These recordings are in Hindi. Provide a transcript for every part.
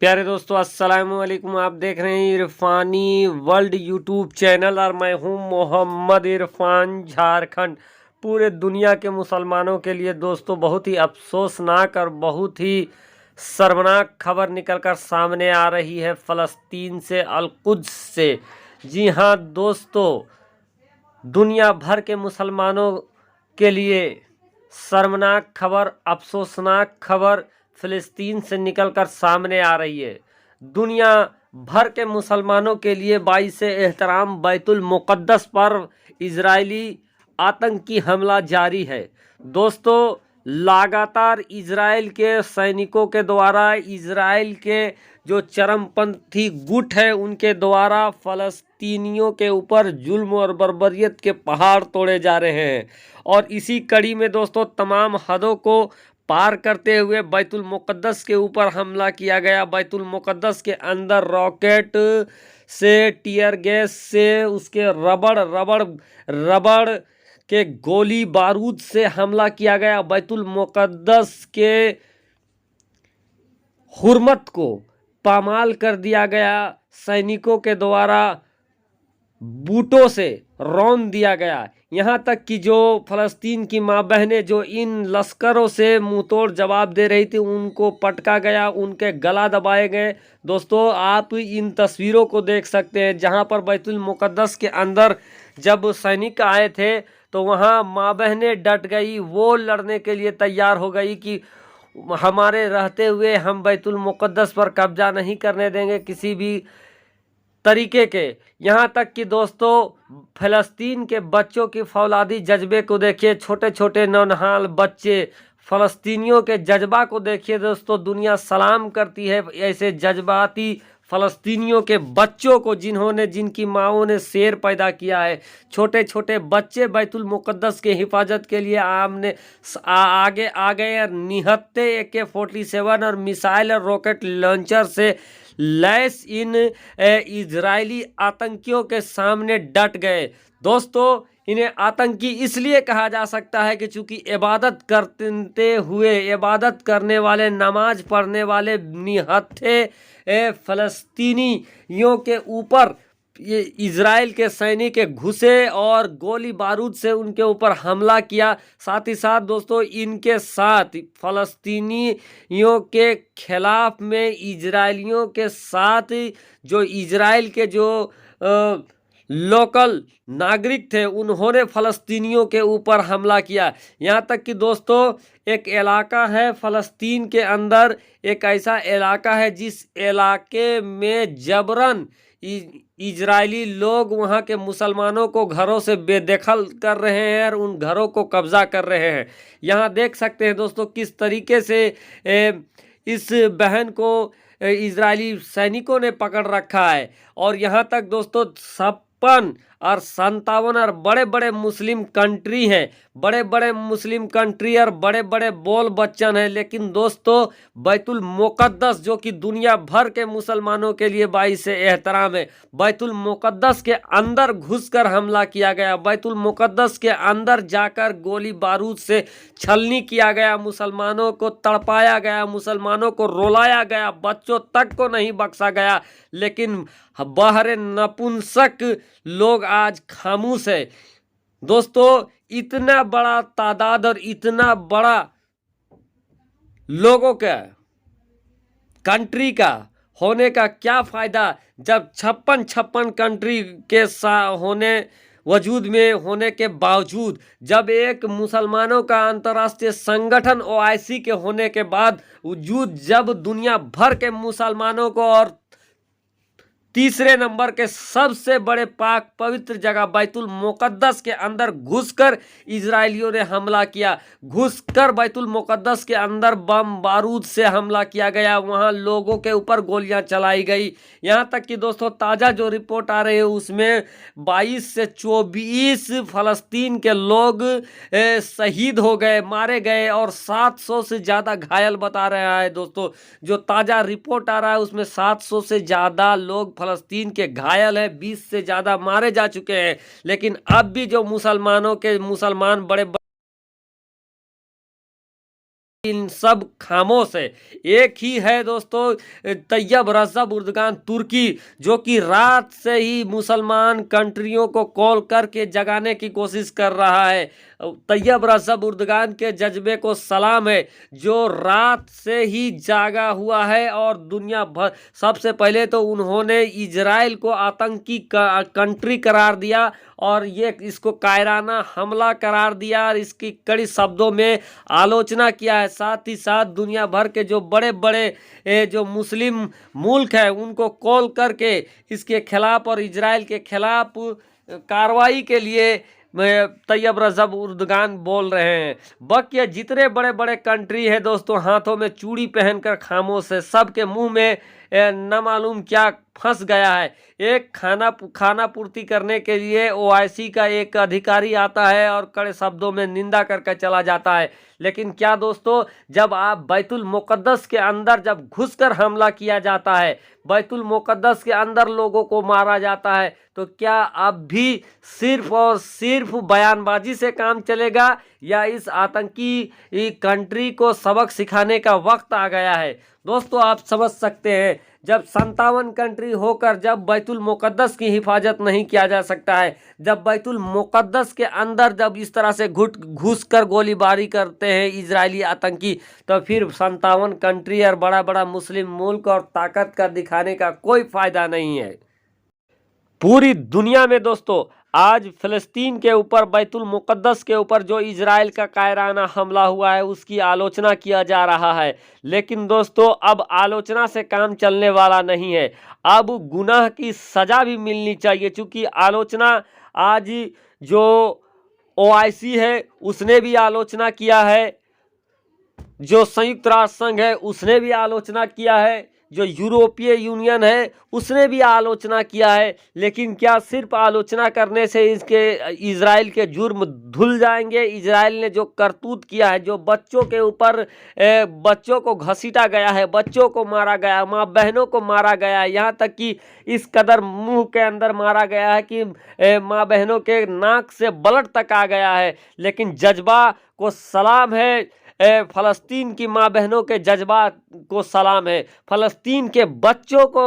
प्यारे दोस्तों, अस्सलाम वालेकुम। आप देख रहे हैं इरफानी वर्ल्ड यूट्यूब चैनल और मैं हूं मोहम्मद इरफान, झारखंड। पूरे दुनिया के मुसलमानों के लिए दोस्तों बहुत ही अफसोसनाक और बहुत ही शर्मनाक खबर निकलकर सामने आ रही है फ़लस्तीन से, अल-कुद्स से। जी हां दोस्तों, दुनिया भर के मुसलमानों के लिए शर्मनाक खबर, अफसोसनाक खबर फ़लस्तीन से निकलकर सामने आ रही है। दुनिया भर के मुसलमानों के लिए बाइसे एहतराम बैतुल मुक़द्दस पर इजरायली आतंकी हमला जारी है। दोस्तों, लगातार इजराइल के सैनिकों के द्वारा, इजराइल के जो चरमपंथी गुट है उनके द्वारा फ़लस्तीनियों के ऊपर जुल्म और बर्बरियत के पहाड़ तोड़े जा रहे हैं। और इसी कड़ी में दोस्तों तमाम हदों को पार करते हुए बैतुल मुक़द्दस के ऊपर हमला किया गया। बैतुल मुक़द्दस के अंदर रॉकेट से, टीयर गैस से, उसके रबड़ के गोली बारूद से हमला किया गया। बैतुल मुक़द्दस के हुर्मत को पामाल कर दिया गया। सैनिकों के द्वारा बूटों से रौंद दिया गया। यहाँ तक कि जो फ़लस्तीन की माँ बहनें जो इन लश्करों से मुंहतोड़ जवाब दे रही थी उनको पटका गया, उनके गला दबाए गए। दोस्तों, आप इन तस्वीरों को देख सकते हैं जहाँ पर बैतुल मुक़द्दस के अंदर जब सैनिक आए थे तो वहाँ माँ बहनें डट गई, वो लड़ने के लिए तैयार हो गई कि हमारे रहते हुए हम बैतुल मुक़द्दस पर कब्जा नहीं करने देंगे किसी भी तरीके के। यहाँ तक कि दोस्तों फ़लस्तीन के बच्चों की फौलादी जज्बे को देखिए, छोटे छोटे नौनिहाल बच्चे, फ़लस्तीनियों के जज्बा को देखिए दोस्तों। दुनिया सलाम करती है ऐसे जज्बाती फ़लस्तीनियों के बच्चों को जिनकी माओं ने शेर पैदा किया है। छोटे छोटे बच्चे बैतुल मुक़द्दस के हिफाजत के लिए आगे आ गए और निहत्थे AK-47 और मिसाइल और रॉकेट लॉन्चर से लैस इन इजरायली आतंकियों के सामने डट गए। दोस्तों, इन्हें आतंकी इसलिए कहा जा सकता है कि चूंकि इबादत करते हुए, इबादत करने वाले, नमाज पढ़ने वाले निहत्थे फ़लस्तीनियों के ऊपर ये इजराइल के सैनिक घुसे और गोली बारूद से उनके ऊपर हमला किया। साथ ही साथ दोस्तों इनके साथ फ़लस्तीनियों के खिलाफ में इजरायलियों के साथ जो इजराइल के जो लोकल नागरिक थे उन्होंने फ़लस्तीनियों के ऊपर हमला किया। यहाँ तक कि दोस्तों एक इलाका है फ़लस्तीन के अंदर, एक ऐसा इलाका है जिस इलाके में जबरन इजरायली लोग वहाँ के मुसलमानों को घरों से बेदखल कर रहे हैं और उन घरों को कब्जा कर रहे हैं। यहाँ देख सकते हैं दोस्तों किस तरीके से इस बहन को इजरायली सैनिकों ने पकड़ रखा है। और यहाँ तक दोस्तों 56 और 57 और बड़े बड़े मुस्लिम कंट्री हैं, बड़े बड़े मुस्लिम कंट्री और बड़े बड़े बोल बच्चन हैं। लेकिन दोस्तों बैतुल मुक़द्दस जो कि दुनिया भर के मुसलमानों के लिए बाइसे एहतराम है, बैतुल मुक़द्दस के अंदर घुसकर हमला किया गया। बैतुल मुक़द्दस के अंदर जाकर गोली बारूद से छलनी किया गया, मुसलमानों को तड़पाया गया, मुसलमानों को रुलाया गया, बच्चों तक को नहीं बख्शा गया। लेकिन बाहर नपुंसक लोग आज खामोश है। दोस्तों, इतना बड़ा तादाद और इतना बड़ा लोगों का, कंट्री का होने का क्या फ़ायदा जब 56 कंट्री के होने वजूद में होने के बावजूद, जब एक मुसलमानों का अंतर्राष्ट्रीय संगठन OIC के होने के बाद वजूद, जब दुनिया भर के मुसलमानों को और तीसरे नंबर के सबसे बड़े पाक पवित्र जगह बैतुल मुक़द्दस के अंदर घुसकर इजरायलियों ने हमला किया, घुसकर बैतुल मुक़द्दस के अंदर बम बारूद से हमला किया गया, वहां लोगों के ऊपर गोलियां चलाई गई। यहां तक कि दोस्तों ताज़ा जो रिपोर्ट आ रही है उसमें 22 से 24 फ़लस्तीन के लोग शहीद हो गए, मारे गए और 700 से ज़्यादा घायल बता रहा है। दोस्तों जो ताज़ा रिपोर्ट आ रहा है उसमें 700 से ज़्यादा लोग फ़लस्तीन के घायल है, 20 से ज़्यादा मारे जा चुके हैं। लेकिन अब भी जो मुसलमान बड़े इन सब खामोश है। एक ही है दोस्तों, तैयब रजब उर्दगान तुर्की, जो कि रात से ही मुसलमान कंट्रियों को कॉल करके जगाने की कोशिश कर रहा है। तैयब रजब उर्दगान के जज्बे को सलाम है, जो रात से ही जागा हुआ है और दुनिया भर, सबसे पहले तो उन्होंने इजराइल को आतंकी कंट्री करार दिया और ये इसको कायराना हमला करार दिया और इसकी कड़ी शब्दों में आलोचना किया है। साथ ही साथ दुनिया भर के जो बड़े बड़े जो मुस्लिम मुल्क हैं उनको कॉल करके इसके खिलाफ और इजराइल के खिलाफ कार्रवाई के लिए तैयब रजब उर्दगान बोल रहे हैं। बाकी जितने बड़े बड़े कंट्री है दोस्तों, हाथों में चूड़ी पहनकर खामोश है, सबके मुंह में न मालूम क्या फंस गया है। एक खाना पूर्ति करने के लिए ओआईसी का एक अधिकारी आता है और कड़े शब्दों में निंदा करके चला जाता है, लेकिन क्या दोस्तों, जब आप बैतुल मुकद्दस के अंदर जब घुसकर हमला किया जाता है, बैतुल मुकद्दस के अंदर लोगों को मारा जाता है, तो क्या अब भी सिर्फ और सिर्फ बयानबाजी से काम चलेगा या इस आतंकी कंट्री को सबक सिखाने का वक्त आ गया है? दोस्तों आप समझ सकते हैं, जब 57 कंट्री होकर जब बैतुल मुकद्दस की हिफाजत नहीं किया जा सकता है, जब बैतुल मुकद्दस के अंदर जब इस तरह से घुस कर गोलीबारी करते हैं इजरायली आतंकी, तो फिर 57 कंट्री और बड़ा बड़ा मुस्लिम मुल्क और ताकत का दिखाने का कोई फायदा नहीं है। पूरी दुनिया में दोस्तों आज फिलिस्तीन के ऊपर, बैतुल मुकद्दस के ऊपर जो इजराइल का कायराना हमला हुआ है उसकी आलोचना किया जा रहा है, लेकिन दोस्तों अब आलोचना से काम चलने वाला नहीं है। अब गुनाह की सज़ा भी मिलनी चाहिए, क्योंकि आलोचना आज जो ओआईसी है उसने भी आलोचना किया है, जो संयुक्त राष्ट्र संघ है उसने भी आलोचना किया है, जो यूरोपीय यूनियन है उसने भी आलोचना किया है। लेकिन क्या सिर्फ आलोचना करने से इसके इजराइल के जुर्म धुल जाएंगे? इजराइल ने जो करतूत किया है, जो बच्चों के ऊपर बच्चों को घसीटा गया है, बच्चों को मारा गया, माँ बहनों को मारा गया है, यहाँ तक कि इस कदर मुंह के अंदर मारा गया है कि माँ बहनों के नाक से ब्लड तक आ गया है। लेकिन जज्बा को सलाम है, फ़लस्तीन की माँ बहनों के जज्बात को सलाम है, फ़लस्तीन के बच्चों को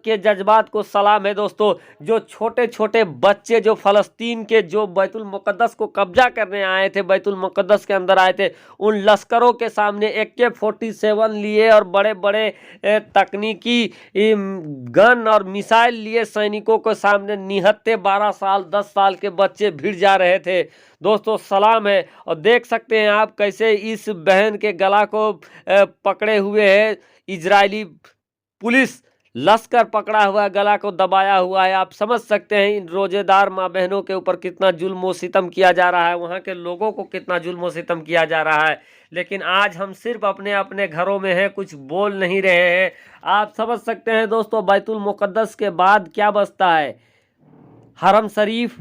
के जज्बात को सलाम है। दोस्तों जो छोटे छोटे बच्चे जो फ़लस्तीन के जो बैतुल मुकद्दस को कब्जा करने आए थे, बैतुल मुकद्दस के अंदर आए थे, उन लश्करों के सामने AK-47 लिए और बड़े बड़े तकनीकी गन और मिसाइल लिए सैनिकों के सामने निहत्थे 12 साल 10 साल के बच्चे भिड़ जा रहे थे। दोस्तों सलाम है। और देख सकते हैं आप कैसे इस बहन के गला को पकड़े हुए है इजरायली पुलिस, लश्कर पकड़ा हुआ है, गला को दबाया हुआ है। आप समझ सकते हैं इन रोजेदार माँ बहनों के ऊपर कितना जुल्म व सितम किया जा रहा है, वहाँ के लोगों को कितना जुल्म व सितम किया जा रहा है। लेकिन आज हम सिर्फ अपने अपने घरों में हैं, कुछ बोल नहीं रहे हैं। आप समझ सकते हैं दोस्तों बैतुल मुकद्दस के बाद क्या बचता है? हरम शरीफ,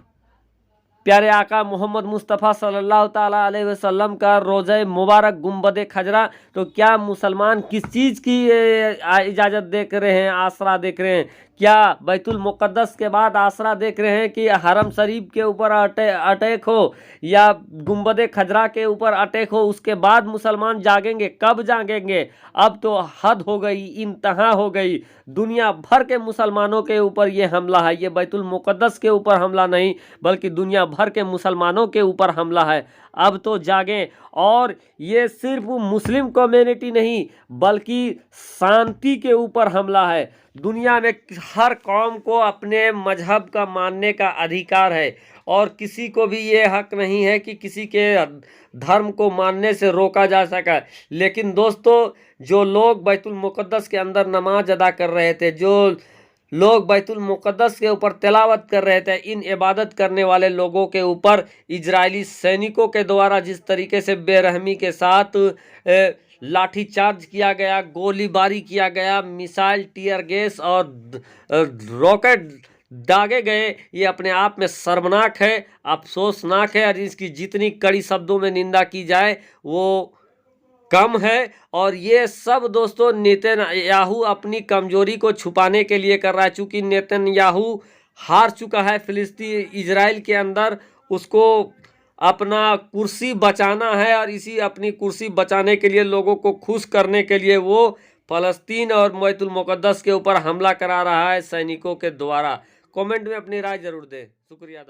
प्यारे आका मोहम्मद मुस्तफ़ा सल्लल्लाहु ताला अलैहि वसल्लम का रोज़े मुबारक गुंबद खजरा। तो क्या मुसलमान किस चीज़ की इजाज़त देख रहे हैं, आसरा देख रहे हैं? क्या बैतुल मुकद्दस के बाद आसरा देख रहे हैं कि हरम शरीफ के ऊपर अटैक हो या गुंबद खजरा के ऊपर अटैक हो, उसके बाद मुसलमान जागेंगे? कब जागेंगे? अब तो हद हो गई, इंतहा हो गई। दुनिया भर के मुसलमानों के ऊपर ये हमला है, ये बैतुल मुकद्दस के ऊपर हमला नहीं बल्कि दुनिया भर के मुसलमानों के ऊपर हमला है। अब तो जागें। और ये सिर्फ मुस्लिम कम्युनिटी नहीं बल्कि शांति के ऊपर हमला है। दुनिया में हर कौम को अपने मजहब का मानने का अधिकार है और किसी को भी ये हक नहीं है कि किसी के धर्म को मानने से रोका जा सका। लेकिन दोस्तों जो लोग बैतुल मुकद्दस के अंदर नमाज अदा कर रहे थे, जो लोग बैतुल मुकद्दस के ऊपर तिलावत कर रहे थे, इन इबादत करने वाले लोगों के ऊपर इजरायली सैनिकों के द्वारा जिस तरीके से बेरहमी के साथ लाठी चार्ज किया गया, गोलीबारी किया गया, मिसाइल, टीयर गैस और रॉकेट दागे गए, ये अपने आप में शर्मनाक है, अफसोसनाक है। और इसकी जितनी कड़ी शब्दों में निंदा की जाए वो कम है। और ये सब दोस्तों नेतन्याहू अपनी कमजोरी को छुपाने के लिए कर रहा है, चूँकि नेतन्याहू हार चुका है फिलिस्तीन इजराइल के अंदर, उसको अपना कुर्सी बचाना है और इसी अपनी कुर्सी बचाने के लिए, लोगों को खुश करने के लिए वो फ़लस्तीन और बैतुल मुक़द्दस के ऊपर हमला करा रहा है सैनिकों के द्वारा। कमेंट में अपनी राय जरूर दें। शुक्रिया।